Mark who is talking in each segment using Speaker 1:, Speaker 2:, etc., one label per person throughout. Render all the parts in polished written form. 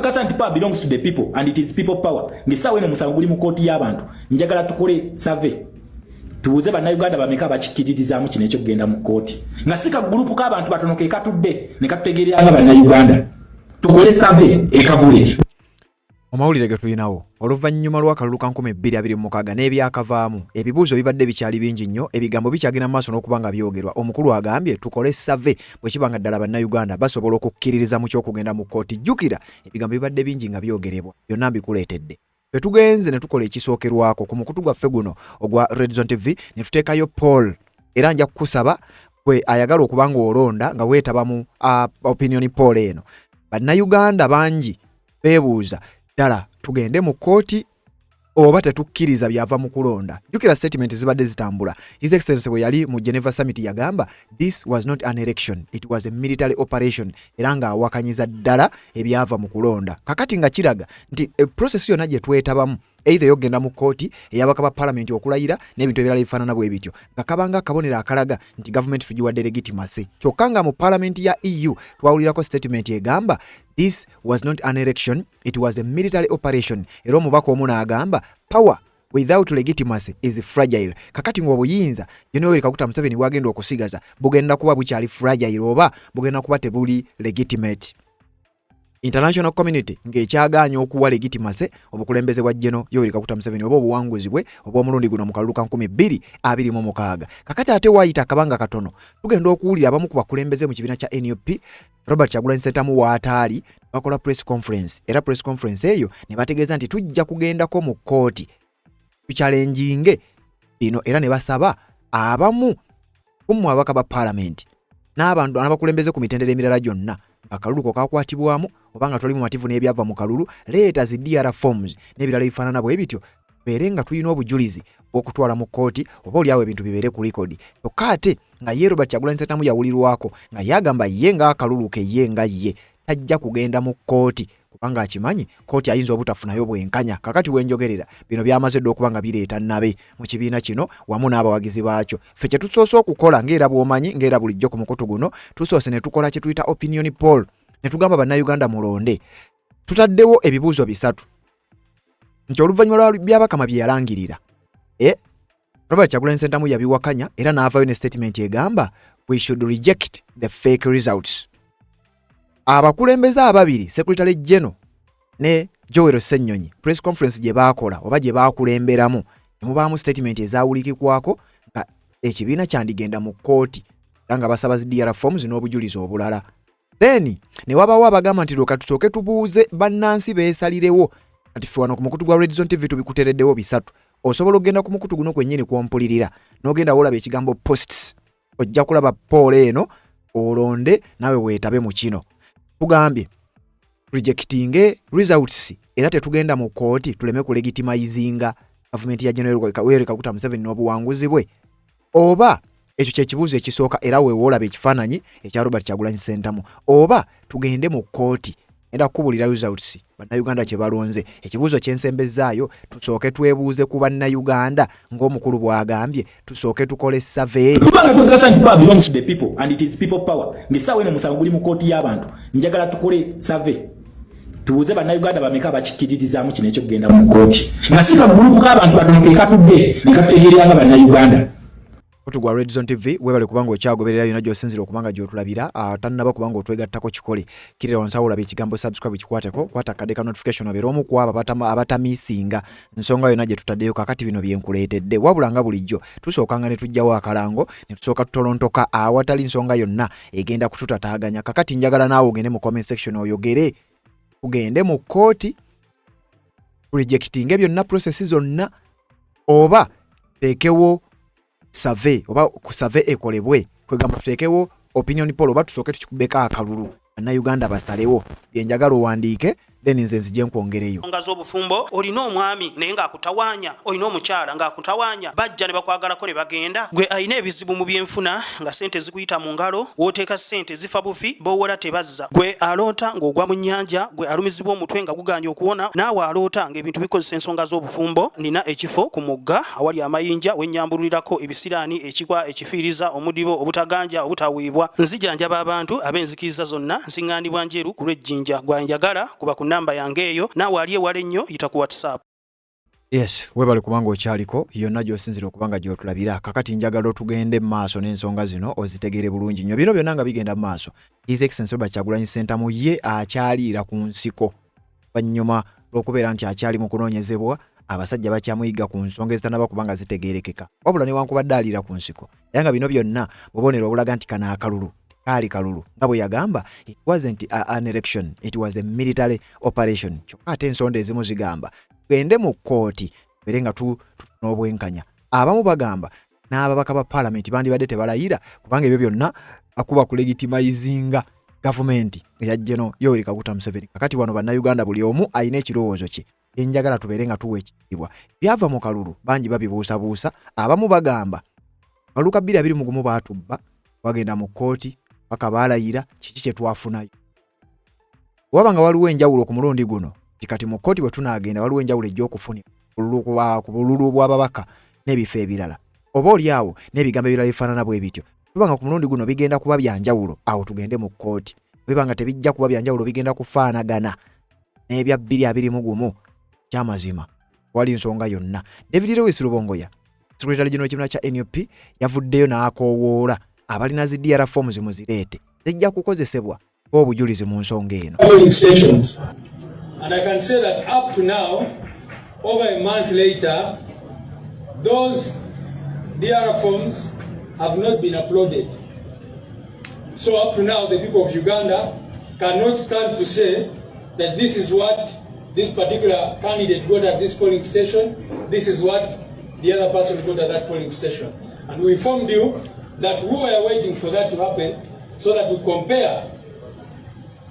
Speaker 1: tukakasa nti power belongs to the people and it is people power. Ngisawe ne musango guli mu koti y'abantu. Njagala tukole survey. Tuuze bannayuganda bameka bakikiririzaamu kino ekyo kugenda mu kkooti. Nga sika gurupu k'abantu batono ke katudde ne katutegeeranga bannayuganda. Tukole survey ekabule.
Speaker 2: Omawulire ge tulinawo oluvannyuma lw'akalulu ka 2026 n'ebyakavaamu ebibuuzo bibadde bikyali bingi nnyo ebigambo bikyagenda maaso n'okuba nga byogerwa. Omukulu agambye tukole survey bwe kibanga ddala bannayuganda basobola okukkiririza mu ky'okugenda mu kkooti. Jjukira ebigambo bibadde bingi nga byogerebwa byonna mbikuleetedde. Tugenze ne tukola ekisookerwako ku mukutu gwaffe guno ogwa Red Zone TV ne tuteekayo poll era nja kukusaba kwe ayagala okubanga olonda nga weetaba mu opinion poll eno. Bannayuganda bangi beebuuza ddala tugende mu kkooti oba tetukkiriza byava mu kulonda. Jjukira statement zibadde zitambula. His Excellency bwe yali mu Geneva Summit yagamba this was not an election, it was a military operation. Era nga awakanyiza ddala ebyava mu kulonda. Kakati nga kiraga nti process yonna gye twetabamu either yogenda mu kkooti eyabaka ba parliament okulayira n'ebintu ebirala bifaanana bwe bityo nga kabanga akabonero akalaga nti government tugiwadde legitimacy. Kyokka nga mu parliament ya EU twawulirako statement egamba this was not an election, it was a military operation. Era omubaka omu n'agamba power without legitimacy is fragile. Kakati ng'obuyinza Yoweri Kaguta Museveni bwagenda okusigaza bugenda kuba bukyali fragile oba bugenda kuba tebuli legitimate. International community ng'ekyagaanya okuwa legitimacy obukulembeze bwa General Yoweri Kaguta Museveni oba obuwanguzi bwe obw'omulundi guno mu kalulu ka 2026. Kakati ate waayita akabanga katono tugenda okuwulira abamu ku bakulembeze mu kibiina kya NUP Robert Kyagulanyi Ssentamu w'ataali bakola press conference. Era press conference eyo ne bategeeza nti tujja kugendako mu kkooti tuchallenginge bino era ne basaba abamu ku ababaka ba parliament n'abantu abakulembeze ku mitendera emirala gyonna akalulu ko kakwatibwamu obanga tuli mu mativu n'ebyava mu kalulu leeta zi DR forms n'ebirala bifaanana bwe bityo berenga tulina obujulizi bw'okutwala mu kkooti oba oliawo ebintu bibeere ku likodi. Kyokka ate nga ye Robert Kyagulanyi Ssentamu yawulirwako nga yagamba ye nga akalulu ke ye nga ye tajja kugenda mu kkooti kubanga akimanyi kkooti ayinza obutafunayo bwenkanya. Kakati wenjogerera bino byamaze dde okuba nga bireeta nabe mu kibiina kino wamu n'abawagizi baakyo. Ffe kye tusoose okukola ng'era bw'omanyi ng'era bulijjo ku mukutu guno tusoose ne tukola kye tuyita opinion poll ne tugamba bannayuganda mulonde. Tutaddewo ebibuuzo 3 nti oluvannyuma lwa byabakama bye yalangirira Robert Kyagulanyi Ssentamu yabiwakanya era n'avaayo ne statement egamba we should reject the fake results. Abakulembeze ababiri Secretary General ne Joel Ssennyonyi press conference gye baakola oba gye baakulemberamu ne mubaamu statement ezaawulikikwako nga ekibiina kyandigenda mu kkooti nga basaba zi DR forms n'obujulizi obulala. Then ne wabaawo abagamba nti lwoka tusooke tubuuze bannansi beesalirewo kati ffe wano ku mukutu gwa Red Zone TV tubikuteereddewo 3. Osobola okugenda ku mukutu guno kwennyini kwompulirira n'ogenda wolaba ekigambo posts ojja kulaba poll eno olonde nawe weetabe mu kino. Tugambye rejecting results era tetugenda mu kkooti tuleme ku legitimizinga government ya General Yoweri Kaguta Museveni n'obuwanguzi bwe oba ekyo kye kibuuzo ekisooka era weewolaba ekifaananyi ekya Robert Kyagulanyi Ssentamu oba tugende mu kkooti era kubulira results bannayuganda kye balonze. Ekibuuzo ky'ensembezaayo tusooke twebuuze ku bannayuganda ng'omukulu bw'agambye tusooke tukole survey.
Speaker 1: Kubanga tukakasa nti power belongs to the people and it is people power. Ngisaawe ne musango guli mu kkooti y'abantu. Njagala tukole survey. Tuuze bannayuganda bameka bakikiririzaamu kino ekyo kugenda mu kkooti. Nga sika gurupu k'abantu batono ke katudde ne katutegeeranga bannayuganda.
Speaker 2: Kutugwa Red Zone TV webale kubanga okyagoberera yonna gy'osinzira okubanga gy'otulabira tannaba kubanga otwegattako kikole kirira wansawo olaba ekigambo subscribe kikwateko kwata kadeka notification obeera omu ku abo abatamisinga nsonga yonna gye tutaddeyo kakati bino byenkuleetedde wabula nga bulijjo tusookanga ne tujjawo akalango ne tusooka tutolontoka awatali nsonga yonna egenda kututataaganya. Kakati njagala naawe ogende mu comment section oyogere ugende mu kkooti rejecting byonna process zonna oba teekewo survey oba ku survey ekolebwe kwegamba tuteekewo opinion poll oba tusooke tukikubeka akalulu bannayuganda basalewo byenjagala owandiike then nze nzije nkwongereyo.
Speaker 3: Nga z'obufumbo olina omwami naye ng'akutawaanya olina omukyala ng'akutawaanya bajja ne bakwagalako ne bagenda gwe alina ebizibu mu byenfuna nga ssente zikuyita mu ngalo w'oteeka ssente zifa bufi b'owola tebazza gwe aloota ng'ogwa mu nnyanja gwe alumizibwa omutwe nga guganja okuwona naawe aloota ng'ebintu bikozesa ensonga z'obufumbo. Nina ekifo ku mugga awali amayinja wennyambulirako ebisiraani ekikwa ekifiiriza omudibo obutaganja obutaweebwa nzijanjaba abantu ab'enzikiriza zonna nsiŋŋaanibwa njeru ku lw'ejjinja gwanjagala kuba ku namba yange eyo naawe ali ewala ennyo yita ku WhatsApp.
Speaker 2: Yes, webale kubanga okyaliko yonna gy'osinzira okubanga gy'otulabira. Kakati njagala otugende maaso n'ensonga zino ozitegeere bulungi nnyo. Bino byonna nga bigenda maaso. His Excellency Robert Kyagulanyi Ssentamu ye akyaliira ku nsiko oluvannyuma lw'okubeera nti akyali mu kunoonyezebwa abasajja bakyamuyiga ku nsonga ezitannaba kubanga zitegeerekeka. Wabula newankubadde aliira ku nsiko era nga bino byonna bubonero obulaga nti kana akalulu kaali kalulu nga bwe yagamba it wasn't an election, it was a military operation. Kyokka ate ensonda ezimu zigamba tugende mu kkooti bere nga tufuna obwenkanya. Abamu bagamba n'ababaka ba parliament bandibadde tebalayira kubanga ebyo byonna akuba kulegitimizinga gavumenti eya General Yoweri Kaguta Museveni. Kakati wano bannayuganda buli omu alina ekirowoozo kye. Enjagala tubeere nga tuwa ekitiibwa. Byava mu kalulu bangi babibuusabuusa. Abamu bagamba Kaluka 2021 baatubba bagenda mu kkooti paka baalayira kiki kye twafunayo. Wabanga waliwo enjawulo ku mulundi guno kati mu kkooti bwe tunaagenda waliwo enjawulo ejj'okufunira ku bululu bw'ababaka n'ebifo ebirala oba oliawo n'ebigambo ebirala bifaanana bwe bityo. Tubanga ku mulundi guno bigenda kuba byanjawulo awo tugende mu kkooti. Bwebanga tebijja kuba byanjawulo bigenda kufaanagana n'ebya 2021 kyamazima wali nsonga yonna. David Lewis Rubongoya Secretary General w'ekibiina kya NUP yavuddeyo n'akoowoola abalina zi DR forms muzireete zijja kukozesebwa obujulizi mu nsonga eno.
Speaker 4: And I can say that up to now, over a month later, those DR forms have not been uploaded. So up to now, the people of Uganda cannot stand to say that this is what this particular candidate got at this polling station, this is what the other person got at that polling station. And we informed you that we were waiting for that to happen so that we compare,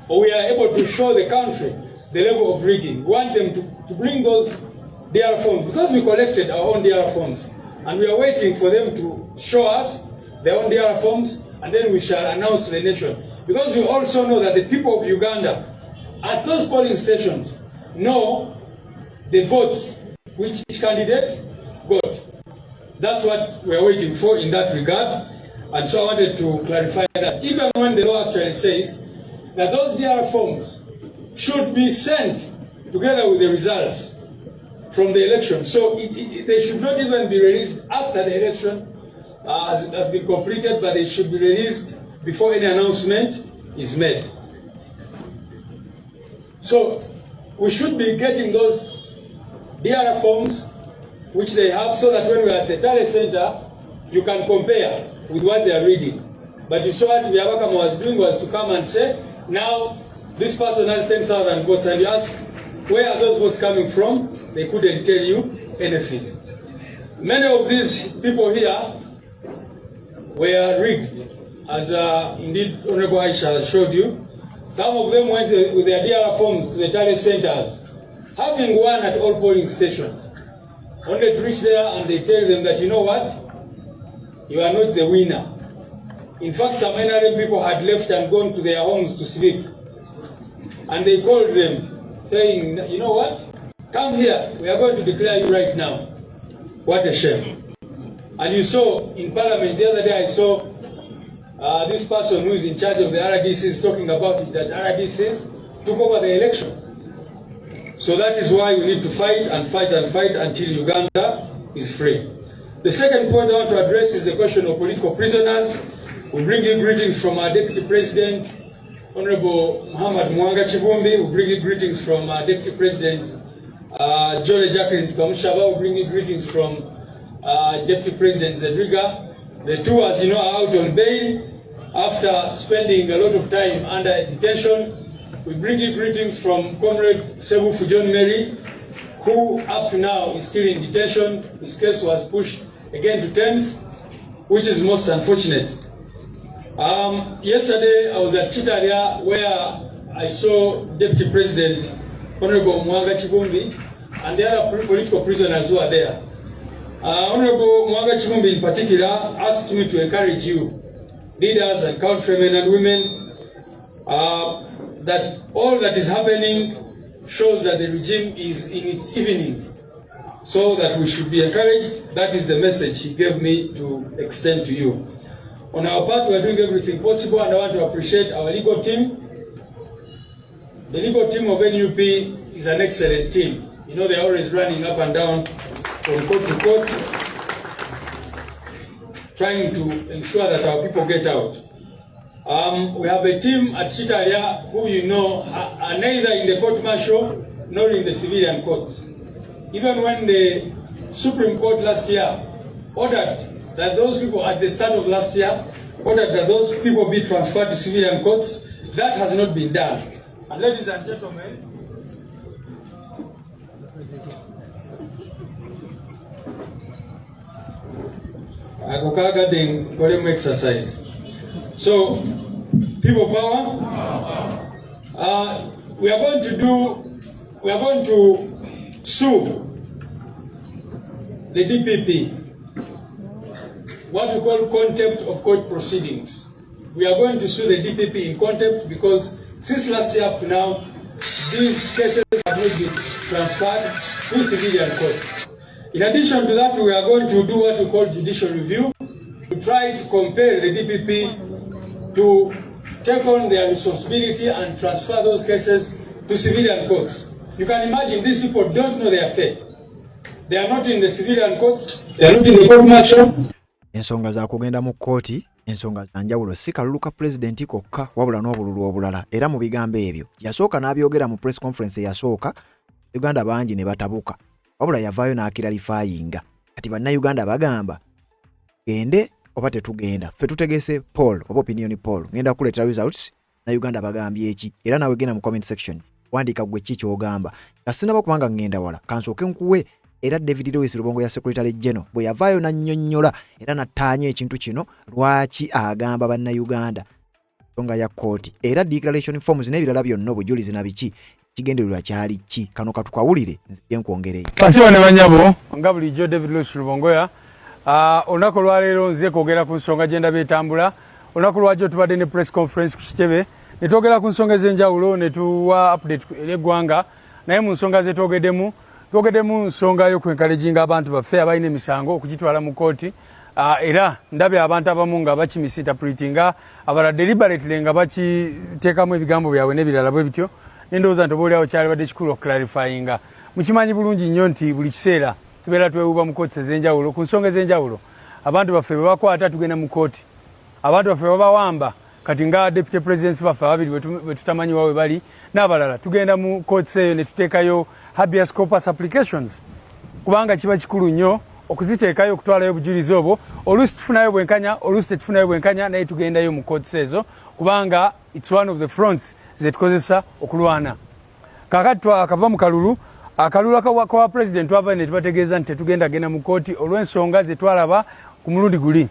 Speaker 4: or we are able to show the country the level of rigging. We want them to bring those DR forms because we collected our own DR forms and we are waiting for them to show us their own DR forms and then we shall announce to the nation. Because we also know that the people of Uganda at those polling stations know the votes which each candidate got. That's what we are waiting for in that regard. And so I wanted to clarify that even when the law actually says that those DR forms should be sent together with the results from the election. So they should not even be released after the election has been completed, but they should be released before any announcement is made. So we should be getting those DR forms which they have so that when we are at the Tale Center, you can compare with what they are reading. But you saw what Byabakama was doing was to come and say, now this person has 10,000 votes, and you ask, where are those votes coming from? They couldn't tell you anything. Many of these people here were rigged, as indeed Honorable Aisha showed you. Some of them went with their DR forms to the Tale centers, having won at all polling stations. Only to reach there and they tell them that, you know what, you are not the winner. In fact, some NRM people had left and gone to their homes to sleep. And they called them, saying, you know what? Come here. We are going to declare you right now. What a shame. And you saw in Parliament the other day, I saw this person who is in charge of the RDCs talking about it, that RDCs took over the election. So that is why we need to fight and fight and fight until Uganda is free. The second point I want to address is the question of political prisoners. We bring you greetings from our Deputy President, Honorable Muhammad Mwanga Chivumbi. We bring you greetings from our Deputy President, Jole Jacqueline Kamushaba. We bring you greetings from Deputy President Zedriga. The two, as you know, are out on bail after spending a lot of time under detention. We bring you greetings from Comrade Sebu Fujon Mary, who up to now is still in detention. His case was pushed again to 10th, which is most unfortunate. Yesterday I was at Chitaria where I saw Deputy President Honorable Mwanga Chivumbi and the other political prisoners who are there. Honorable Mwanga Chivumbi in particular asked me to encourage you, leaders and countrymen and women, that all that is happening shows that the regime is in its evening, so that we should be encouraged. That is the message he gave me to extend to you. On our part, we are doing everything possible, and I want to appreciate our legal team, The legal team of NUP is an excellent team. You know, they're always running up and down from court to court, trying to ensure that our people get out. We have a team at Chitalia who you know are neither in the court martial nor in the civilian courts. Even when the Supreme Court last year ordered that those people at the start of last year ordered that those people be transferred to civilian courts, that has not been done. And ladies and gentlemen, I go garden volume exercise. So, people power. We are going to sue the DPP, what we call contempt of court proceedings. We are going to sue the DPP in contempt because since last year up to now, these cases have not been transferred to civilian court. In addition to that, we are going to do what we call judicial review to try to compel the DPP to take on their responsibility and transfer those cases to civilian courts. You can imagine these people don't know their fate. They are not in the civilian courts, they are not in the court martial.
Speaker 2: Ensonga za kugenda mu kkooti, ensonga za njawulo si kaluluka pulezidenti kokka wabula n'obululu obulala. Era mu bigambo ebyo yasooka n'abyogera mu press conference eyasooka, Uganda bangi ne batabuka. Wabula yavaayo n'akiralifayinga. Kati bannayuganda bagamba gende oba tetugenda. Ffe tutegese poll oba opinion poll. Ngenda kuleeta results na Uganda bagambye eki. Era nawe genda mu comment section. Wandika gwe ki ky'ogamba. Kasinaba kubanga ngenda wala. Kansooke nkuwe era David Lewis Lubongo ya Secretary General bwe yavaayo nannyonnyola era nattaanya ekintu kino lwaki agamba bannayuganda nsonga ya kkooti. Era declaration forms n'ebirala byonna obujulizi na biki kigendererwa kyali ki. Kano katukawulire nzije nkwongereyo.
Speaker 5: Pasiwa ne banyabo nga bulijjo David Lewis Lubongo ya olunaku lwaleero nze kwogera ku nsonga gye ndaba etambula. Olunaku lwakyo tubadde ne press conference ku kitebe ne twogera ku nsonga ez'enjawulo ne tuwa update ery'eggwanga naye mu nsonga ze twogeddemu nsonga y'okwenkalejinga abantu baffe abalina emisango okugitwala mu kooti era ndabye abantu abamu nga bakimisinterpretinga abalala deliberately nga bakiteekamu ebigambo byabwe n'ebirala bwe bityo nendowooza nti obaoliawo kyalibadde kikulu okuclarifyinga. Mukimanyi bulungi nnyo nti buli kiseera tubeera twewuuba mu kooti ez'enjawulo ku nsonga ez'enjawulo. Abantu baffe bwe bakwata tugenda mu kooti, abantu baffe babawamba kati nga deputy presidents baffe ababiri bwe tutamanyi wawe bali n'abalala tugenda mu kooti eyo ne tuteekayo habeas corpus applications kubanga kiba kikulu nnyo okuziteekayo okutwalayo obujulizi obwo. Oluusi tufunayo bwenkanya, oluusi tetufunayo bwenkanya, naye tugendayo mu kooti ezo kubanga it's one of the fronts ze tukozesa okulwana. Kakati twakava mu kalulu akalulu kwa president wava ne tubategeeza nti tetugenda mu kooti olw'ensonga ze twalaba ku mulundi guli.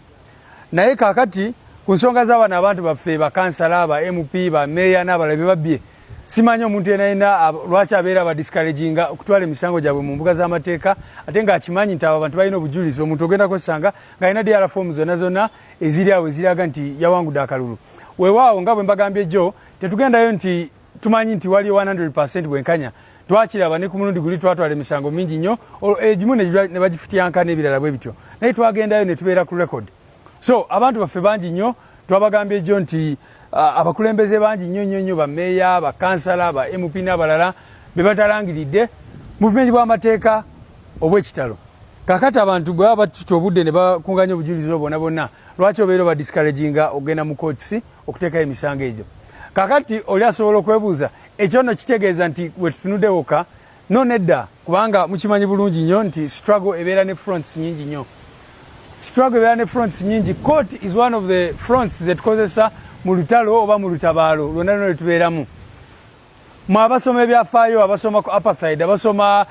Speaker 5: Naye kakati ku nsonga z'abaana abantu baffe bakansala aba MP ba meya n'abalala be babbye simanyi omuntu yenayina lwaki abeera badiscouraginga okutwala emisango gyabwe mu mbuga z'amateeka ate ng'akimanyi nti abo abantu balina obujulizi. Omuntu ogenda kwesanga ng'alina DR form zonna eziri awo eziraga nti yawangudde akalulu. Weewaawo nga bwe mbagambye jjo tetugendayo nti tumanyi nti waliyo 100% bwenkanya. Twakiraba ne ku mulundi guli twatwala emisango mingi nnyo egimu ne bagifutyanka n'ebirala bwe bityo naye twagendayo ne tubeera ku record. So abantu baffe bangi nnyo twabagambye jjo nti abakulembeze bangi nnyo bameeya bakansala ba MP n'abalala be batalangiridde mu bumenyi bw'amateeka obw'ekitalo. Kakati abantu bwe baba batuta obudde ne bakunganya obujulizi bonna lwaki obeera badiscouraginga ogenda mu courts okuteekayo emisango egyo. Kakati oli asobola okwebuuza ekyo nno kitegeeza nti we tutunudde wokka no nedda kubanga mukimanyi bulungi nnyo nti struggle ebeera ne fronts nyingi nnyo. Struggle ebeera ne fronts nyingi. Court is one of the fronts ze tukozesa mu lutalo oba mu lutabaalo lwonna lwe tubeeramu. Mu abasoma ebyafaayo abasoma ku apartheid abasoma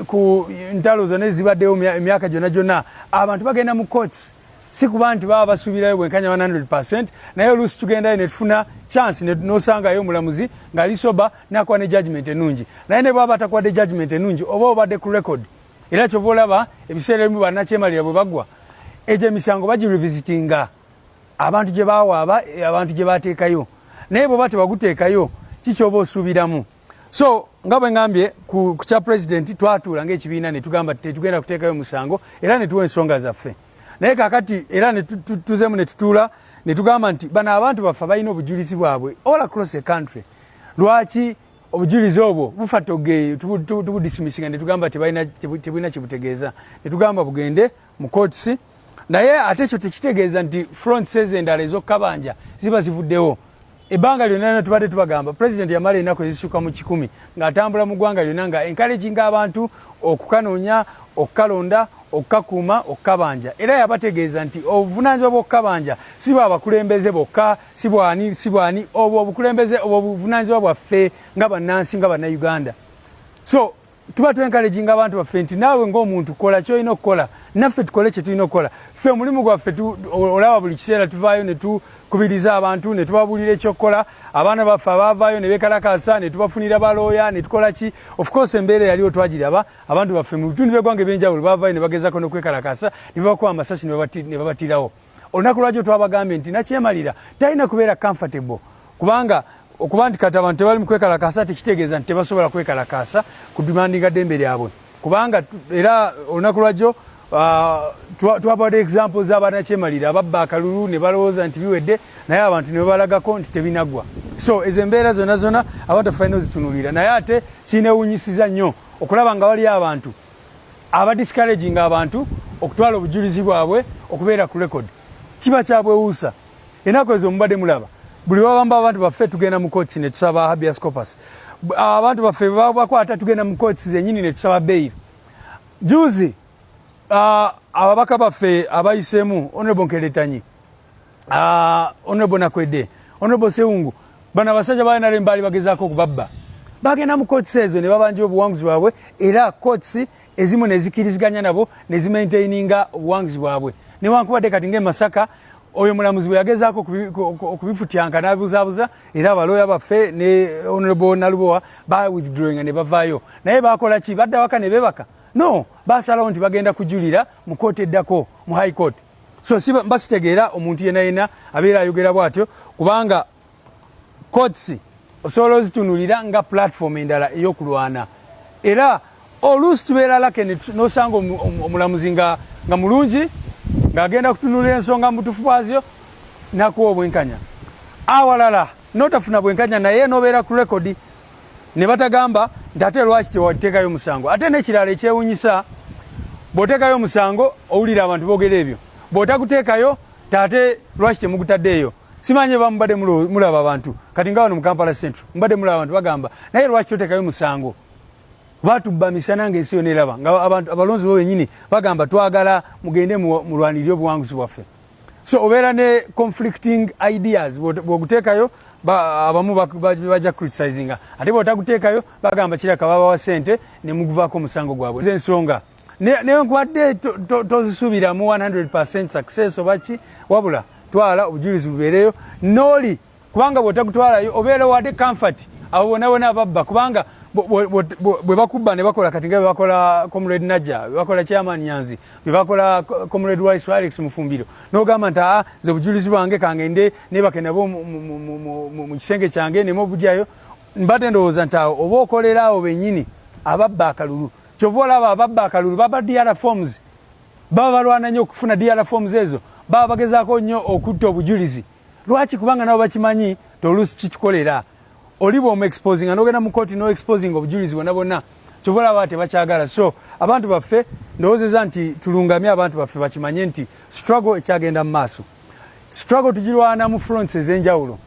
Speaker 5: ku ntalo zonna ezibaddeyo emyaka gyonna abantu bagenda mu courts si kuba nti baba basuubirayo bwenkanya 100% naye oluusi tugendayo ne tufuna chance n'osangayo omulamuzi ng'ali soba n'akuwa ne judgment ennungi. Naye ne bwaba batakuwadde judgment ennungi oba obadde ku record era kyova olaba ebiseera ebimu bannakyemalira bwe baggwa egyo emisango bagirevisitinga abantu gye bawaaba abantu gye bateekayo naye bw'oba tebaguteekayo kikyoba osuubiramu. So nga bwe ngambye ku kya president twatuula ng'ekibiina ne tugamba tetugenda kuteekayo musango era ne tuwa ensonga zaffe. Naye kakati era ne tuzemu ne tutuula ne tugamba nti bano abantu baffe balina obujulizi bwabwe all across the country. Lwaki obujulizi obwo bufatta ogeeyo tubudismisinga ne tugamba tebulina kibutegeeza ne tugamba bugende mu courts naye ate ekyo tekitegeeza nti fronts endala ez'okkabanja ziba zivuddewo ebbanga lyonna tubadde tubagamba president yamala ennaku ezisukka mu 100 ng'atambula mu ggwanga lyonna nga encouraginga abantu okukanoonya okkalonda okkakuuma okkabanja era yabategeeza nti obuvunaanyizibwa bw'okkabanja si bwa bakulembeze bokka si bwani obwo obukulembeze obwo obuvunaanyizibwa bwaffe nga bannansi nga bannayuganda so tuba tu-encouraginga abantu baffe nti naawe ng'omuntu kola ky'olina okukola naffe tukole kye tulina okukola ffe omulimu gwaffe olaba buli kiseera tuvaayo ne tukubiriza abantu ne tubabuulira ekyokukola abaana baffe abaavaayo ne beekalakaasa ne tubafunira balooya ne tukola ki of course embeera yaliwo twagiraba abantu baffe mu bitundu by'eggwanga eby'enjawulo baavaayo ne bagezako n'okwekalakaasa ne babakuba amasasi ne babatirawo olunaku lwakyo twabagambye nti nakyemalira talina kubeera comfortable kubanga okuba nti kati abantu tebali mu kwekalakaasa tekitegeeza nti tebasobola kwekalakaasa ku demandinga ddembe lyabwe kubanga era olunaku lwakyo twabawadde examples z'abanakyemalira ababba akalulu ne balowooza nti biwedde naye abantu ne babalagako nti tebinaggwa so ezo embeera zonna abantu falina ozitunuulira naye ate kinewunyisiza nnyo okulaba nga waliyo abantu abadiscouraginga abantu okutwala obujulizi bwabwe okubeera ku record kiba kyabwewuusa ennaku ezo mubadde mulaba buli wabamba abantu baffe tugenda mu courts ne tusaba habeas corpus abantu baffe bakwata tugenda mu courts zennyini ne tusaba bail juzi ababaka baffe abayiseemu honorable Nkeletanyi honorable Nakwedde honorable Sewungu bano abasajja ba NRM baali bagezaako okubabba bagenda mu courts ezo ne babanja obuwanguzi bwabwe era courts ezimu ne zikiriziganya nabo ne zimaintaininga obuwanguzi bwabwe newankubadde kati ng'emasaka oyo mulamuzi bwe yagezaako okubifutyanka n'abuzaabuza era abalooya baffe ne honorable Nalubowa ba withdrawing ne bavaayo naye bakola ki badda waka ne beebaka no basalawo nti bagenda kujulira mu kooti eddako mu high court so basitegeera omuntu yenna abeera ayogera bw'atyo kubanga courts osobola ozitunuulira nga platform endala ey'okulwana era oluusi tubeera lake n'osanga omulamuzi nga mulungi ng'agenda kutunuulira ensonga mutuufu bwazyo nakuwa obwenkanya awalala n'otafuna bwenkanya naye n'obeera ku rekodi ne batagamba nti ate lwaki tewateekayo musango ate n'ekirala ekyewunyisa bw'oteekayo musango owulira abantu boogera ebyo bw'otaguteekayo ate lwaki temugutaddeeyo simanyi bamubadde mulaba abantu kati nga wano mu Kampala Central mubadde mulaba abantu bagamba naye lwaki toteekayo musango batubba misana ng'ensi yonna eraba nga abalonzi bo bennyini bagamba twagala mugende mulwanirire obuwanguzi bwaffe so obeera ne conflicting ideas bw'oguteekayo abamu bajja criticizinga ate bw'otaguteekayo bagamba kiraka babawa ssente ne muguvaako omusango gwabwe ensonga newankubadde tozisuubiramu 100% success obaki wabula twala obujulizi bubeereyo nooli kubanga bw'otagutwalayo obeera wadde comfort abo bonna ababba kubanga bwe bakubba ne bakola kati nga bwe bakola Comrade Najja bwe bakola Chairman Nyanzi bwe bakola Comrade Wise Alex Mufumbiro n'ogamba nti nze obujulizi bwange kangende nebake nabo mu kisenge kyange nemu obujjayo mbadde ndowooza nti awo oba okolera awo bennyini ababba akalulu kyova olaba ababba akalulu baba DR forms baba balwana nnyo okufuna DR forms ezo baba bagezaako nnyo okutta obujulizi lwaki kubanga nabo bakimanyi toluusi kitukolera oliba omu-exposing n'ogenda mu kooti no-exposing obujulizi bonna kyova olaba tebakyagala so abantu baffe ndowoozeza nti tulungamye abantu baffe bakimanye nti struggle ekyagenda mu maaso struggle tugirwana mu fronts ez'enjawulo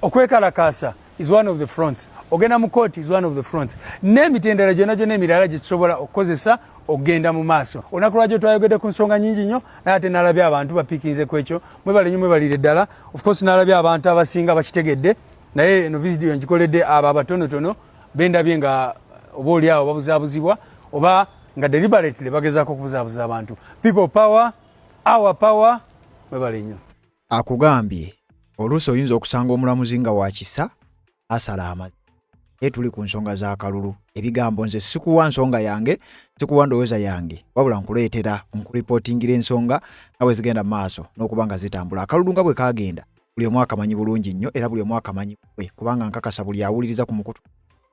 Speaker 5: okwekalakaasa is one of the fronts ogenda mu kooti is one of the fronts n'emitendera gyonna emirala gye tusobola okukozesa okugenda mu maaso olunaku lwakyo twayogedde ku nsonga nnyingi nnyo naye ate n'alabye abantu bapiikinze ku ekyo mwebale nnyo mwebalire ddala of course n'alabye abantu abasinga bakitegedde naye eno video njikoledde abo abatonotono bendabye nga oba oli awo babuzaabuzibwa oba nga deliberately bagezaako okubuzaabuza abantu people power our power mwebale nnyo
Speaker 2: akugambye oluusi oyinza okusanga omulamuzi nga wakisa asala amazzi tuli ku nsonga z'akalulu ebigambo nze sikuwa nsonga yange sikuwa ndowooza yange wabula nkuleetera nkuripootingira ensonga nga bwe zigenda mu maaso n'okuba nga zitambula akalulu nga bwe kaagenda buli omu akamanyi bulungi nnyo era buli omu akamanyi bwe kubanga nkakasa buli awuliriza ku mukutu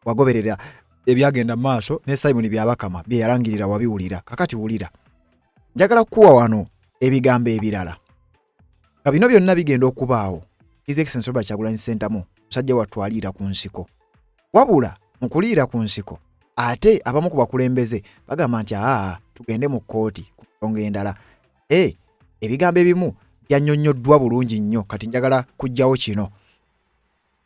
Speaker 2: wagoberera ebyagenda mu maaso ne Simon Byabakama bye yalangirira wabiwulira kakati wulira njagala kukuwa wano ebigambo ebirala nga bino byonna bigenda okubaawo His Excellency Robert Kyagulanyi Ssentamu musajja watwalira ku nsiko wabula mukuliira ku nsiko ate abamu ku bakulembeze bagamba nti tugende mu kkooti ku nsonga endala. Ebigambo ebimu byannyonnyoddwa bulungi nnyo, kati njagala kujjawo kino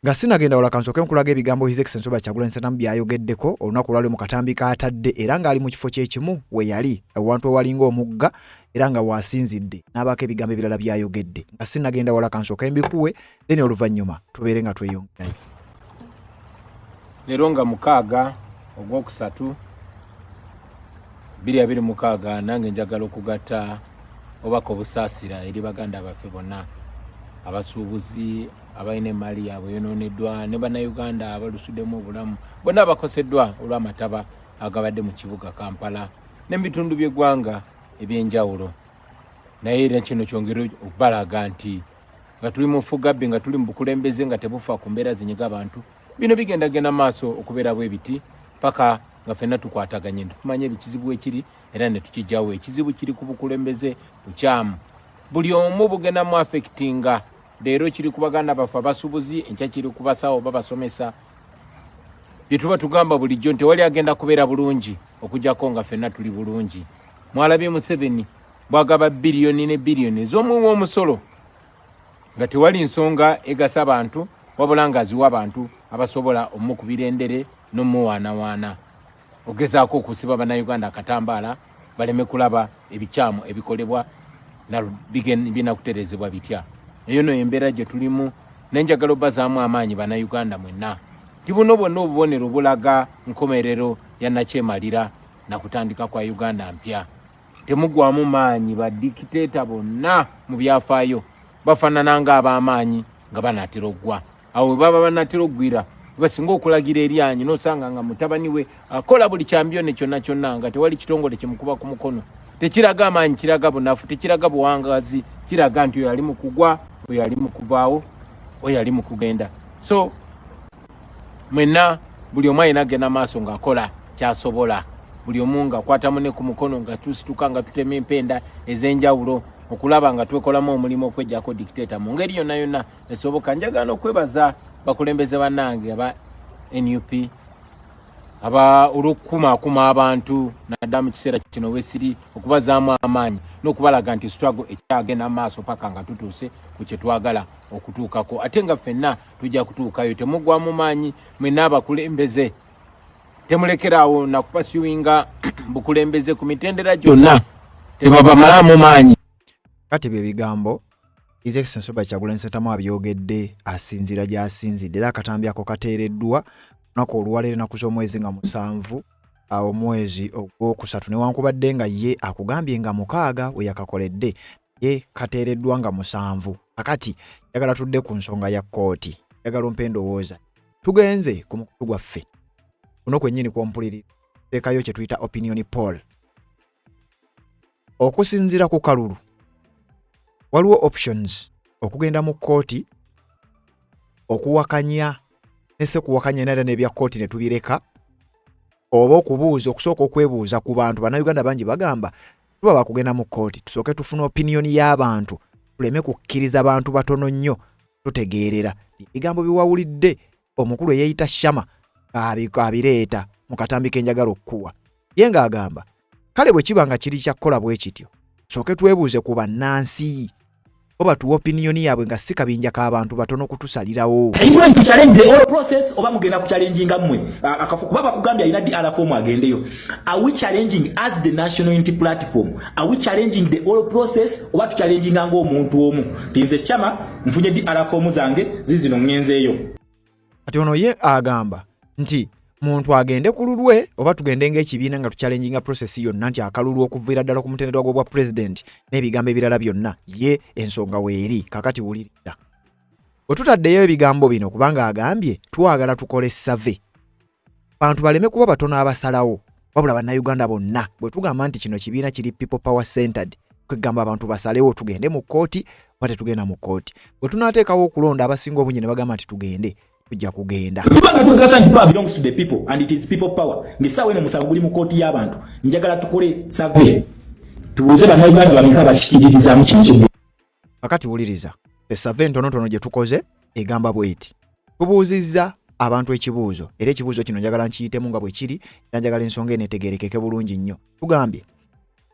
Speaker 2: nga sinagenda wala kansooke nkulaga ebigambo His Excellency Robert Kyagulanyi Ssentamu by'ayogeddeko olunaku olwali mu katambi k'atadde era ng'ali mu kifo kyekimu we yali ewantu ewalinga omugga era nga waasinzidde n'abaako ebigambo ebirala by'ayogedde nga sinagenda wala kansooke mbikuwe then oluvannyuma tubeere nga tweyongerayo.
Speaker 6: Leero nga 6 Ogwokusatu 2026 nange njagala okugatta obubaka obusaasira eri baganda baffe bonna abasuubuzi abalina emmali yaabwe yonooneddwa ne bannayuganda abalusuddemu obulamu bonna abakoseddwa olw'amataba agabadde mu kibuga Kampala n'ebitundu by'eggwanga ebyenjawulo. Naye era kino kyongera okubalaga nti nga tuli mu Fugabbi, nga tuli mu bukulembeze nga tebufa ku mbeera zinyiga abantu, bino bigendagenda maaso okubeera bwebiti paka nga ffenna tukwataganye tumanye ebikizibu ekiri era ne tukijjawo. Ekizibu kiri ku bukulembeze bukyamu, buli omu bugenda mu affectinga. Leero kiri ku baganda baffe abasuubuzi, enkya kiri ku basawo babasomesa. Bye tuba tugamba bulijjo nti wali agenda kubeera bulungi okujjako nga ffenna tuli bulungi. Mwalabye Museveni bwagaba biliyoni ne biliyoni ez'omuwa omusolo nga tewali nsonga egasa abantu wabula nga aziwa abantu abasobola omukubira endere n'omuwaanawaana ogezaako okusiba bannayuganda akatambaala baleme kulaba ebikyamu ebikolebwa binakuterezebwa bitya. Eyo no embeera gye tulimu, nenjagala obbazaamu amaanyi bannayuganda mwenna ti buno bwonna obubonero bulaga nkomerero ya nakyemalira na kutandika kwa Uganda mpya. Temugwamu maanyi badikiteeta bonna mu byafaayo bafaanana ng'ab'amaanyi nga banaatera oggwa. Awo baba banaatera oggwira basinga okulagira eryanyi n'osanga nga mutabani we akola buli kyambyone kyonna kyonna nga tewali kitongole kimukuba ku mukono. Tekiraga amaanyi, kiraga bunafu, tekiraga buwangazi, kiraga nti oyo ali mu kugwa, oyo ali mu kuvaawo, oyo ali mu kugenda. So mwenna buli omu alina agenda maaso ng'akola kyasobola, buli omu ng'akwata munne ku mukono nga tusituka nga tutema empenda ez'enjawulo okulaba nga twekolamu omulimu okweggyako dictator mu ngeri yonna yonna esoboka. Njagala okwebaza bakulembeze bannange aba NUP aba olw'okukumaakuma abantu naddala mu kiseera kino wesiri okubazaamu amaanyi n'okubalaga nti struggle ekyagenda maaso paka nga tutuuse ku kye twagala okutuukako, ate nga ffenna tujja kutuukayo. Temugwamu maanyi mwenna abakulembeze, temulekeraawo nakupasiwinga bukulembeze ku mitendera gyonna, tebabamalamu maanyi.
Speaker 2: Kati bye bigambo His Excellency Robert Kyagulanyi Ssentamu abyogedde asinzira gy'asinzidde era akatambi ako kateereddwa lunaku olwaleero ennaku z'omwezi nga 7 omwezi Ogwokusatu newankubadde nga ye akugambye nga 6 we yakakoledde, ye kateereddwa nga 7. Kakati njagala tudde ku nsonga ya kkooti, njagala ompe endowooza. Tugenze ku mukutu gwaffe kuno kwennyini kw'ompulirira teekayo kye tuyita opinion poll. Okusinziira ku kalulu waliwo options okugenda mu kkooti okuwakanya nese kuwakanya nera n'ebya kkooti ne tubireka, oba okubuuza okusooka okwebuuza ku bantu. Bannayuganda bangi bagamba tuba bakugenda mu kkooti tusooke tufune opinion y'abantu, tuleme kukkiriza bantu batono nnyo tutegeerera. Ebigambo biwawulidde omukulu eyeeyita Shama abireeta mu katambi k'enjagala okukuwa, ye ng'agamba kale bwe kiba nga kiri kyakkola bwe kityo tusooke twebuuze ku bannansi oba tuwa opinion yaabwe nga si kabinja k'abantu batono kutusalirawo.
Speaker 1: Ayibwa nti challenge the whole process oba mugenda ku challenginga mmwe akafu kuba bakugambya ina DR form agendeyo. Are we challenging as the national unity platform? Are we challenging the whole process oba tu challenginga ng'omuntu omu? Tinze Chama nfunye DR form zange zizino ngenzeeyo.
Speaker 2: Kati ono ye agamba nti muntu agende ku lulwe oba tugende ng'ekibiina nga tuchallenginga process yonna nti akalulu okuviira ddala ku mutendera gwa president n'ebigambo ebirala byonna ye ensonga weeri. Kakati wuliriza bwe tutaddeyo ebigambo bino kubanga agambye twagala tukole survey bantu baleme kuba batono abasalawo wabula bannayuganda bonna. Bwe tugamba nti kino kibiina kiri people power centered kwegamba abantu basalewo tugende mu kkooti oba tetugenda mu kkooti. Bwe tunaateekawo okulonda abasinga obungi ne bagamba nti tugende tujja kugenda.
Speaker 1: Tubanga tukasa nti power belongs to the people and it is people power. Ngisawe ne musango guli mu kkooti y'abantu. Njagala tukole survey. Tubuuze bannayuganda bameka bakikiririzaamu kino kyo.
Speaker 2: Kakati wuliriza survey ntonotono gye tukoze egamba bweti. Tubuuzizza abantu ekibuuzo era ekibuuzo kino njagala nkiyitemu nga bwe kiri era njagala ensonga enetegerekeke bulungi nnyo. Tugambye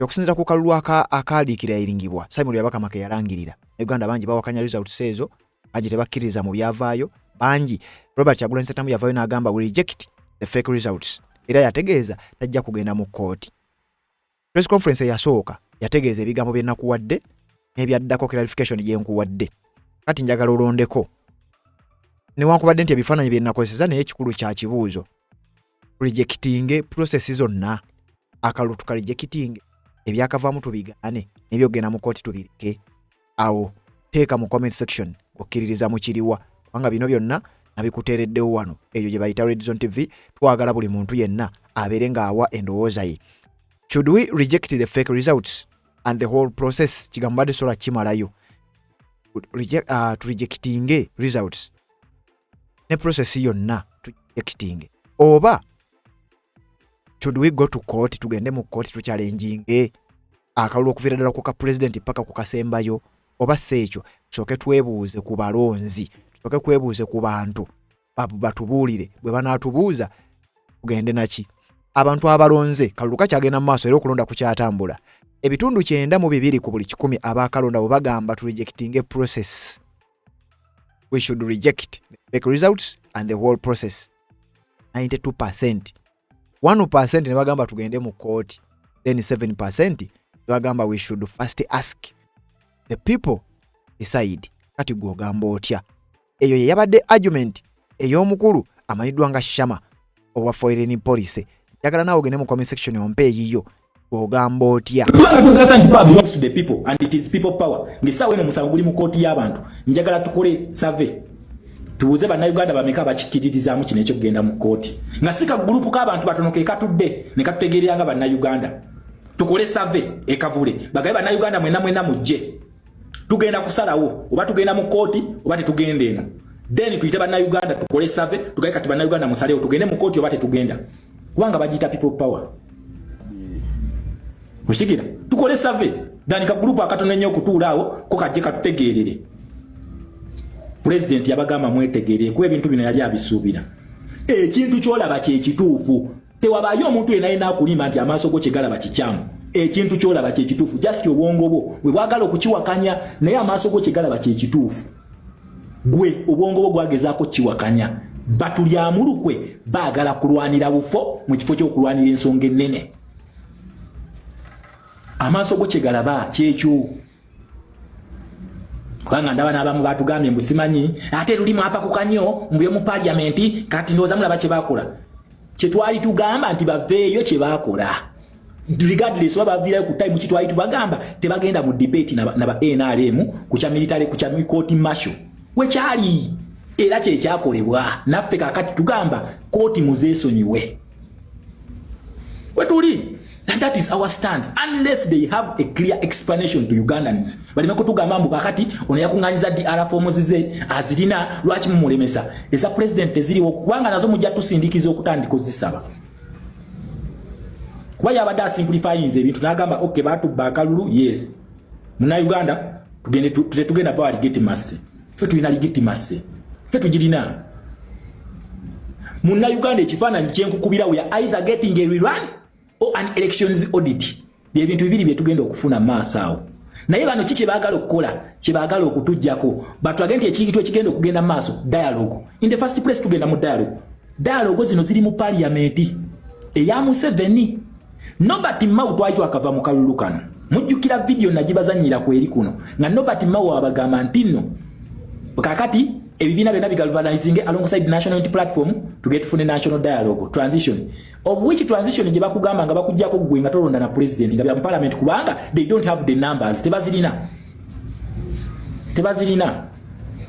Speaker 2: okusinziira ku kalulu akaaliikira eringibwa Simon Yabakamaka yalangirira Uganda bangi bawakanya results ezo bangi tebakkiriza mu byavaayo bangi. Robert Kyagulanyi Ssentamu yavaayo n'agamba we reject the fake results era yategeeza tajja kugenda mu kkooti. Press conference yasooka yategeeza ebigambo bye nakuwadde n'ebyaddako clarification gye nkuwadde. Kati njagala olondeko newankubadde nti ebifaananyi bye nakozesa naye ekikulu kya kibuuzo rejecting process zonna akalulu tukarejecting ebyakavaamu tubigaane n'ebyogenda mu kkooti tubireke awo teeka mu comment section okkiririza mu kiriwa kubanga bino byonna nabikuteereddewo wano eyo gye bayita Red Zone TV. Twagala buli muntu yenna abeere ng'awa endowooza ye. Should we reject the fake results and the whole process? Kigambo badde sola kimalayo rejecting results ne process yonna rejecting, oba should we go to court, tugende mu court tu challenging akalulu okuviira ddala ku ka president paka ku kasembayo, oba seekyo tusooke twebuuze ku balonzi, tusooke kwebuuze ku bantu batubuulire bwe banaatubuuza tugende naki. Abantu abalonze kalulu kakyagenda mu maaso era okulonda kukyatambula. Ebitundu 92 ku buli 100 abaakalonda bwe bagamba tu rejecting a process. We should reject the fake results and the whole process. 92%. 1% ne bagamba tugende mu court. Then 7% bagamba we should first ask the people decide. Kati gwogamba otya? Eyo ye yabadde argument ey'omukulu amanyiddwa nga Shama owa Foreign Policy. Yagala nawe ogende mu comment section ompe eyiyo ogamba otya.
Speaker 1: Belongs to the people and it is people power. Ngisaawe no musango guli mu kooti y'abantu. Njagala tukole survey. Tubuuze bannayuganda bameka bakikkiririzaamu kino ekyokugenda mu kooti. Nga sika gurupu k'abantu batono ke katudde ne katutegeeranga bannayuganda. Tukole survey ekavule. Bagaye bannayuganda mwena mujje. Tugenda kusalawo oba tugenda mu kooti oba tetugenda eno. Then tuyite bannayuganda tukole survey tugaye kati bannayuganda musalewo tugende mu kooti oba tetugenda. Kubanga bagiyita people power. Kusigira tukole survey danika group akatono nnyo okutuulaawo ko kajje katutegeerere. President yabagamba mwetegeere ku ebintu bino yali abisuubira. Ekintu kyolaba kye kituufu. Tewabaayo omuntu yenna akulima nti amaaso go kyegalaba kikyamu. Ekintu kyolaba kye kituufu. Just obwongo bwo bwe bwagala okukiwakanya naye amaaso go kyegalaba kye kituufu. Gwe obwongo bwo gwagezaako kiwakanya. Batulyamulukwe baagala kulwanira bufo mu kifo ky'okulwanira ensonga ennene. Amaaso go kyegalaba kyekyo. Kubanga ndaba n'abamu batugambye mbu simanyi ate lulimu apa ku kanyo mbuye mu parliament kati ndowooza mulaba kye bakola. Kye twali tugamba nti baveeyo kye bakola. Regardless oba baviirayo ku time kitwali tubagamba tebagenda mu debate na ba NRM ku kya military ku kya court martial. Wekyali era kye kyakolebwa naffe kakati tugamba kooti muzeesonyiwe. Wetuli. And that is our stand. Unless they have a clear explanation to Ugandans. Balime kutugamba mbu kakati ono yakunganyiza DR forms ze azirina lwaki mumulemesa. Eza president eziriwo kubanga nazo mujja tusindikiza okutandika ozisaba. Kuba yabadde simplifying ebintu n'agamba okay batu bakalulu yes. Muna Uganda tugenda bawa legitimacy. Ffe tulina legitimacy. Ffe tugirina. Muna Uganda ekifaananyi kyenkukubira we are either getting a rerun or an elections audit. Bye bintu bibiri bye tugenda okufuna maaso awo. Naye bano kiki baagala okukola, kye baagala okutujjako. Batwagenti ekintu ekigenda okugenda maaso dialogue. In the first place tugenda mu dialogue. Dialogue zino ziri mu parliament eya Museveni. Nobati Mao twali akava mu kalulu kano. Mujjukira video najibazanyira ku eri kuno. Nga Nobati Mao abagamba nti nno kakati ebibina byonna bigalvanizing alongside national unity platform to get for the national dialogue transition, of which transition gye bakugamba nga bakujjako gwe nga tolonda na president nga bya parliament kubanga they don't have the numbers. Tebazirina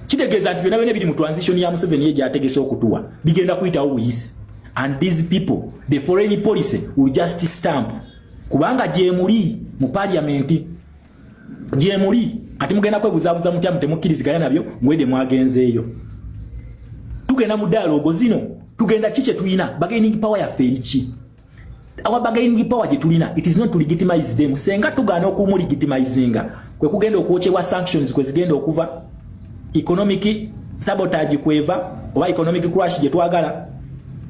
Speaker 1: kitegeeza nti byonna biri mu transition ya Museveni ye gyategese okutuwa bigenda kuyitawo buyisi. And these people, the foreign policy will just stamp kubanga gyemuli mu parliament gyemuli kati mugenda kwebuzabuza mutya mutemukkiriziganya nabyo mwede mwagenzeeyo. Tugenda mu dialogue zino tugenda kiche tulina bargaining power ya ferichi. Our bargaining power je tulina it is not to legitimize them. Senga tugana okumulegitimizinga kwe kugenda okwochebwa sanctions kwe zigenda okuva economic sabotage kweva oba economic crash je twagala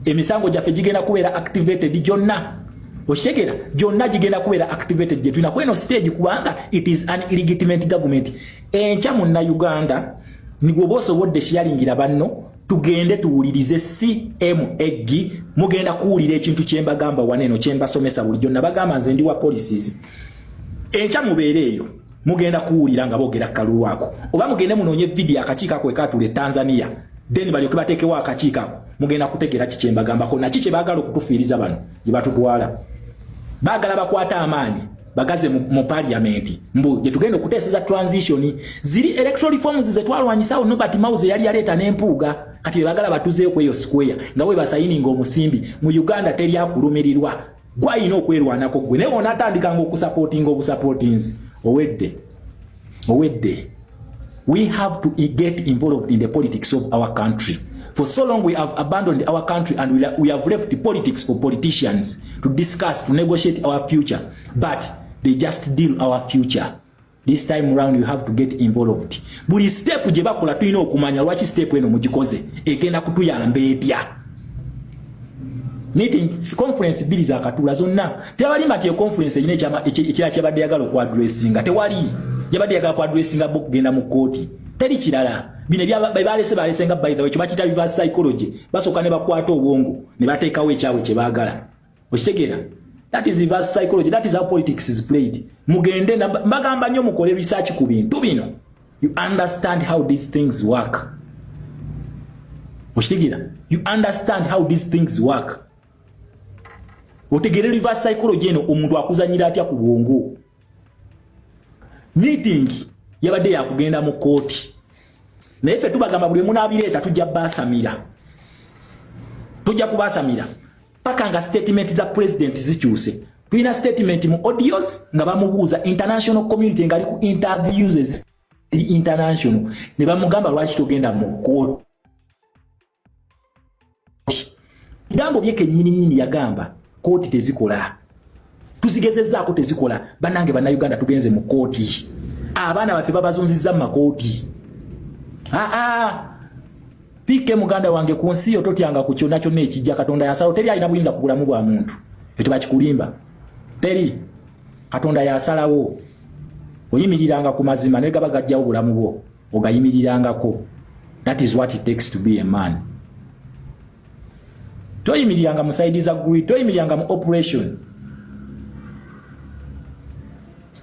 Speaker 1: emisango jaffe gigenda kubeera activated jonna oshegera jonna gigenda kubeera activated je tulina kweno stage kubanga it is an illegitimate government encha munna Uganda nigwo boso wodde sharingira banno tugende tuwulirize CMEG mugenda kuwulira ekintu kyemba gamba waneno kyemba somesa buli jonna bagamba nze ndi wa policies encha mubeereyo mugenda kuwulira nga boogera kalulu wako oba mugende munonye video akakiika ko ekatule Tanzania then balyoke batekewo akakiika ko mugenda kutegera kikyemba gamba ko nakiche bagala okutufiiriza bano je batutwala bagala bakwata amaanyi bagaze mu parliament mbu je tugenda okuteeseza transition ziri electoral reforms ze twalwanyisawo Nobert Mauze yali yaleta n'empuuga kati bagala batuzeeyo kweyo square nga we basayininga omusimbi mu Uganda teri akulumirirwa gwa ino okwerwanako gwe ne wona atandika ngo okusupporting obusupportings owedde we have to get involved in the politics of our country. For so long we have abandoned our country and we have left politics for politicians to discuss, to negotiate our future, but they just deal our future. This time around you have to get involved. Buli step je bakola tulina okumanya lwaki step eno mugikoze egenda kutuyamba etya. Meeting conference bills akatula zonna tewali mati conference ine chama ekira kyabadde yagala ku addressinga tewali yabadde yagala ku addressinga book genda mu court teri kirala bine balese nga by the way kibakita reverse psychology basoka ne bakwata obwongo ne bateekawo ekyawe kye baagala okitegera that is reverse psychology that is how politics is played mugende mbagamba nnyo mukole research ku bintu bino you understand how these things work okitegera you understand how these things work otegere reverse psychology eno omuntu akuzanyira atya ku bwongo meeting yabadde yakugenda mu court naye ffe tubagamba buli munabireeta tujja basamira tujja kubasamira paka nga statement za president zikyuse tulina statement mu audios nga bamubuuza international community ngali ku interviews international ne bamugamba lwaki tugenda mu court kigambo byeke nyini yagamba court tezikola tuzigezezzaako tezikola banange bana Uganda tugenze mu court abaana baffe babazunzizza mu makooti pike muganda wange ku nsi yo totyanga ku kyonna kyonna ekijja Katonda yasalawo teri alina buyinza kugulamu bwa muntu eto bakikulimba teri Katonda yasalawo oyimiriranga ku mazima ne gaba gajjawo bulamu bwo ogayimirirangako that is what it takes to be a man toyimiriranga mu side za gwi toyimiriranga mu operation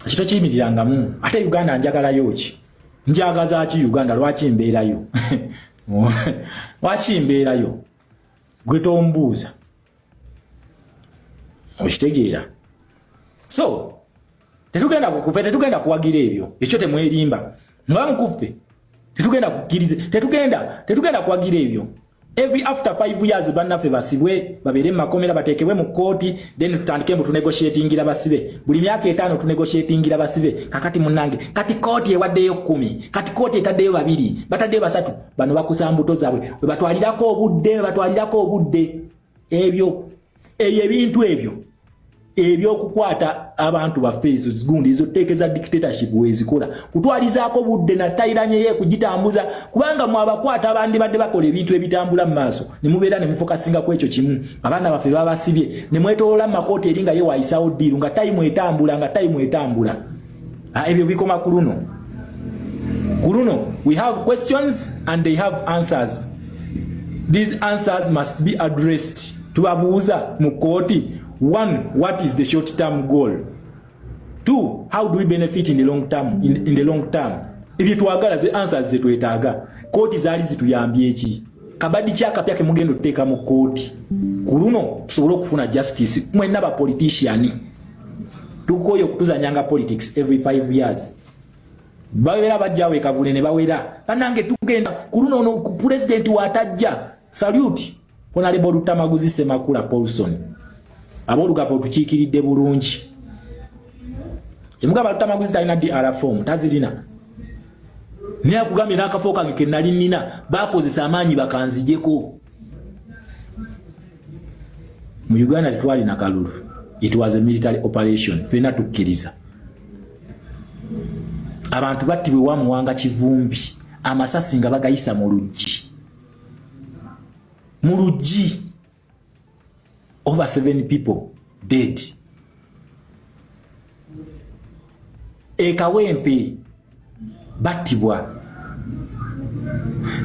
Speaker 1: kito kiyimiriranga mu ate Uganda njagala yoki njagaza ki Uganda lwaki mbeerayo lwaki mbeerayo gwe tombuuza okitegeera so tetugenda kuwagira ebyo ekyo temwerimba nga mukuffe tetugenda kukirize tetugenda kuwagira ebyo every after 5 years bannaffe basibwe babere makomera batekebwe mu court then tutandike mu tunegotiatingira basibe buli myaka 5 tunegotiatingira basibe kakati munange kati court ewaddeyo 10 kati court etaddeyo 2 bataddeyo 3 bano bakusambuto zaabwe batwalirako obudde ebyo ebintu ebyo okukwata abantu baffe ezo zigundi ezo tekeza dictatorship wezikola kutwalizaako budde na tairanye ye kugitambuza kubanga mu abakwata abandi badde bakola ebintu ebitambula mu maaso ne mubeera ne mufokasinga ku ekyo kimu abaana baffe babasibye ne mwetolola mu makooti eri nga ye wayisawo ddiiru nga tayimu etambula ebyo bikoma ku luno we have questions and they have answers. These answers must be addressed tubabuuza mu kooti. 1, what is the short-term goal? 2, how do we benefit in the long term? In the long term, if twagala ze answers ze twetaaga, kooti zaali zituyambye ki? Kabadi kyakapya ke mugendo tuteeka mu kooti. Ku luno tusobole okufuna justice. Mwenna ba politician. Tukoyo kutuzanyanga politics every 5 years. Bawera bajjawe kavule ne bawera. Banange tugenda ku luno ono ku president watajja. Salute. Honorable Lutamaguzi Semakula Paulson. Abolugapo tukiikiridde bulungi. Emugaba Lutamaguzi talina DR form tazirina. Niya kugambye n'akafo kange ke nali nnina bakozesa amaanyi bakanzijeko. Mu Uganda tetwali na kalulu. It was a military operation. Fena tukkiriza. Abantu battibwe wamuwanga kivumbi. amasasi nga bagayisa mu luggi over 7 people dead. Ekawempe battibwa,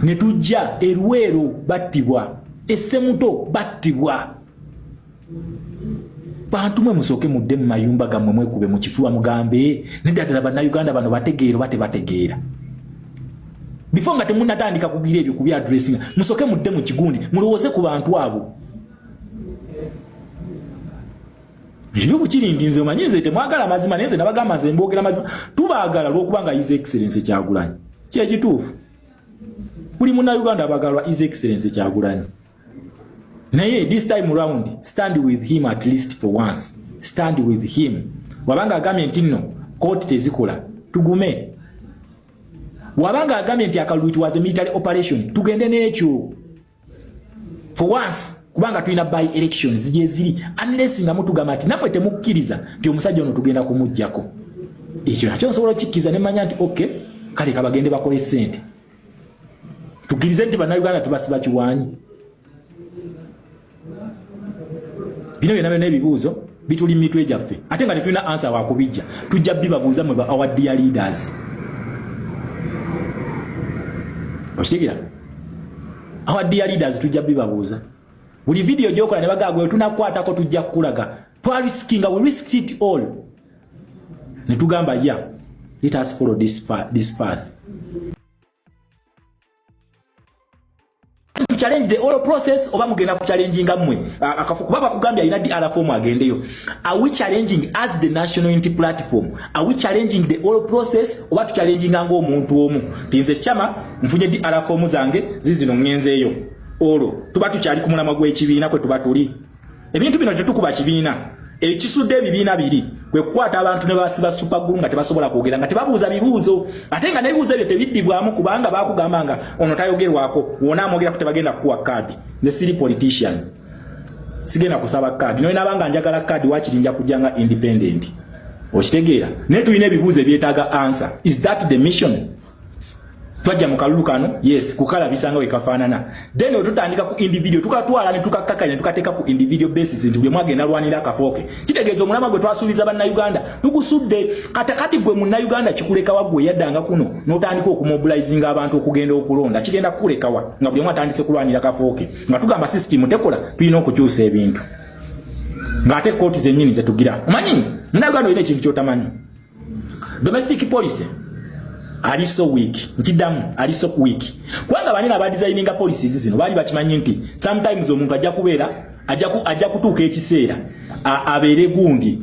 Speaker 1: ne tujja Eruweero battibwa, Essemuto battibwa. Bantu mwe musooke mudde mu mayumba gammwe mwekube mu kifuba mugambe neddala bannayuganda bano bategeera bate bategeera. Before nga temunnatandika kugira ebyo kubya addressinga, musooke mudde mu kigundi mulowooze ku bantu abo. Ebyo bukirindi nze omanyi nze temwagala mazima naye nze nabagamba nze mboogera mazima. Tubaagala lw'okuba nga His Excellency Kyagulanyi. Kyekituufu. Buli munnayuganda abagalwa His Excellency Kyagulanyi. Naye this time round stand with him at least for once. Stand with him. Wabanga agambye nti nno court tezikola tugume. Wabanga agambye nti akalulu it was a military operation tugende n'ekyo. For once kubanga tulina by elections zije ziri unless nga mutugamba nti namwe temukkiriza nti omusajja ono tugenda kumuggyako. Ekyo nakyo nsobola okikkiza ne manya nti okay kale kabagende bakole ssente. Tukirize nti bannayuganda tubasiba kiwaanyi. Bino byonna ebibuuzo bituli mitwe gyaffe ate nga tetulina answer wakubijja tujja bibabuuza mwe our dear leaders. Okitegera our dear leaders tujja bibabuuza buli video gyokola ne bagagwe tunakwatako tujja kukulaga twariskinga we risked it all ne tugamba let us follow this path. To challenge the whole process oba mugenda ku challenging amwe akafukuba bakugambya ina DR form agendeyo. Are we challenging as the national unity platform? Are we challenging the whole process oba tu challenging ngo omuntu omu? Tinze chama mfunye DR form zange zizino ngenzeyo olo tuba tukyali ku mulama gw'ekibiina kwe tuba tuli ebintu bino tetukuba kibiina ekisudde ebibiina biri kwe kukwata abantu ne basiba super group nga tebasobola kwogera nga tebabuuza bibuuzo ate nga n'ebibuuzo ebyo tebiddibwamu kubanga baakugamba nga ono tayogerwako wona amwogera ku tebagenda kukuwa kaadi. The silly politician sigenda kusaba kaadi noye nabanga njagala kaadi wakirinja kujjanga independent. Okitegeera ne tulina ebibuuzo ebyetaaga answer. Is that the mission? Twajja mu kalulu kano yes kukala bisanga we kafaanana then otutandika ku individual tukatwala ne tukakakanya tukateeka ku individual basis nti bwe mwagenda lwanira akafooke kitegeeza omulama gwe twasuubiza bannayuganda tugusudde katakati gwe munnayuganda kikuleka wagwe yaddanga kuno n'otandika okumobilizinga abantu okugenda okulonda kigenda kukulekawa nga buli omu atandise kulwanira akafooke nga tugamba system tekola tulina okukyusa ebintu ng'ate kooti zennyini zetugira. Omanyi munnayuganda olina ekintu kyotamanyi domestic policy ali so weak nkidamu ali so weak kubanga banina abadesigninga policies zino bali bakimanyi nti sometimes omuntu ajja kubeera ajja kutuuka ekiseera abeere gundi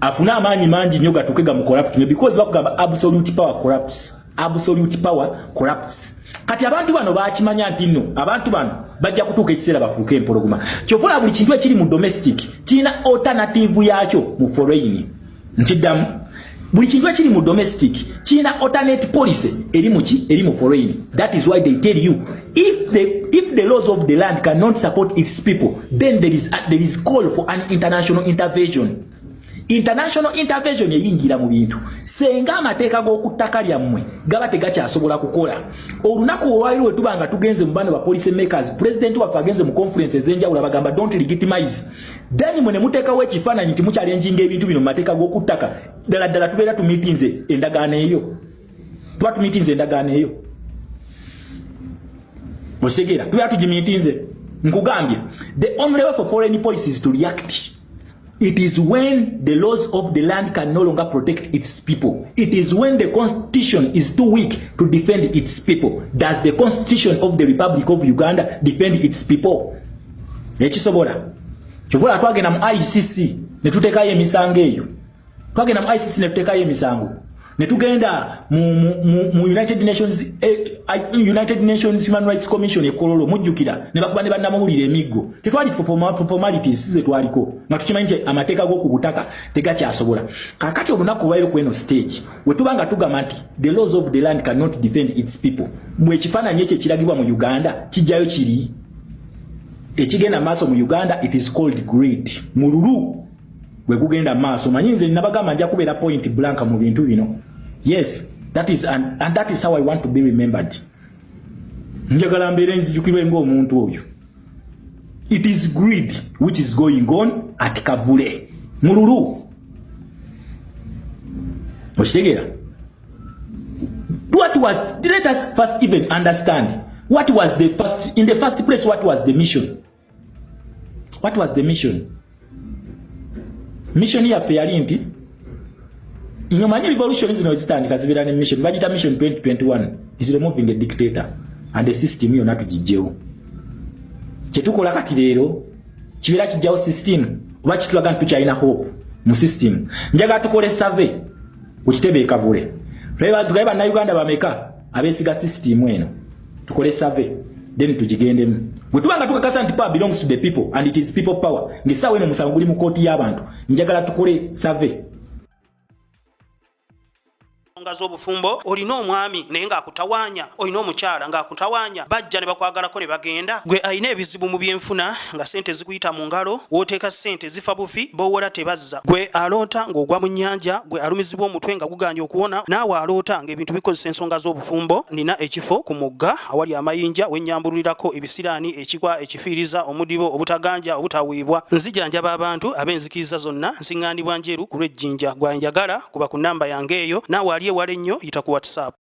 Speaker 1: afuna amaanyi mangi nnyo gatuuke gamucorrupt because bakugamba absolute power corrupts. Kati abantu bano bakimanya nti nno abantu bano bajja kutuuka ekiseera bafuuke empologoma. Kyovula buli kintu ekiri mu domestic kirina alternative yakyo mu foreign nkidamu buli kintu ekiri mu domestic kirina alternate policy eri mu foreign. That is why they tell you if the laws of the land cannot support its people then there is call for an international intervention. International intervention eyingira mu bintu senga amateeka g'okuttaka lyammwe gaba tegakyasobola kukola. Olunaku olwaliwo tubanga tugenze mu bano ba policy makers president waffe agenze mu conference ez'enjawulo bagamba don't legitimize then mwe ne muteekawo ekifaananyi nti muchallenginga ebintu bino mu mateeka g'okuttaka ddala tubeera tumiitinze endagaano eyo tuba tumiitinze endagaano eyo okitegera tubeera tugimiitinze nkugambye the only way for foreign policy is to react. It is when the laws of the land can no longer protect its people. It is when the constitution is too weak to defend its people. Does the constitution of the Republic of Uganda defend its people? Ekisobola. Kyovula twagenda mu ICC ne tuteekayo emisango eyo. Twagenda mu ICC ne tuteekayo emisango. Ne tugenda mu United Nations Human Rights Commission ekololo mujjukira ne bakuba ne bannamawulire emiggo. Tetwali formalities ze twaliko. Nga tukimanyi nti amateeka g'okubutaka tegakyasobola. Kakati olunaku lwayo kweno stage we tubanga tugamba nti the laws of the land cannot defend its people. Bwe kifaananyi ekyo ekiragibwa mu Uganda kijjayo kiri. Ekigenda maaso mu Uganda it is called greed. Mululu we kugenda maaso manyi nze nabagamba nja kubeera point blank mu bintu bino. Yes, that is and that is how I want to be remembered. njagala mbeere nzijukirwe ng'omuntu oyo. It is greed which is going on at Kavule Mululu. Okitegera? What was, let us first even understand what was the first, in the first place, what was the mission? What was the mission? Mission ya feyali nti inyomanyi revolution zino zitandika zibera ne mission bagita mission 2021 is removing a dictator and the system yo natujijjewo kyetukola kati leero kibera kijjawo system oba kitulaga nti tukyalina hope mu system njaga tukole survey ukitebe Kavule leba na Uganda bameka abesiga system eno tukole survey then tujigendemu bwetubanga tukakasa nti power belongs to the people and it is people power ngisawe ne musango guli mu kooti y'abantu njagala tukole survey.
Speaker 3: Z'obufumbo olina omwami naye ng'akutawanya, olina omukyala ng'akutawanya, bajja ne bakwagalako ne bagenda. Gwe alina ebizibu mu byenfuna nga sente zikuyita mu ngalo, w'oteeka sente zifa bufi b'owola tebazza. Gwe aloota ng'ogwa mu nnyanja, gwe alumizibwa omutwe nga guganja okuwona, naawe aloota ng'ebintu bikozesa ensonga z'obufumbo. Nina ekifo ku mugga awali amayinja wennyambulirako ebisiraani, ekikwa, ekifiiriza, omudibo, obutaganja, obutaweebwa. Nzijanjaba abantu ab'enzikiriza zonna, nsiŋŋaanibwa njeru ku lw'ejjinja. Gwanjagala kuba ku nnamba yange eyo, naawe aliye wale nnyo yita ku WhatsApp.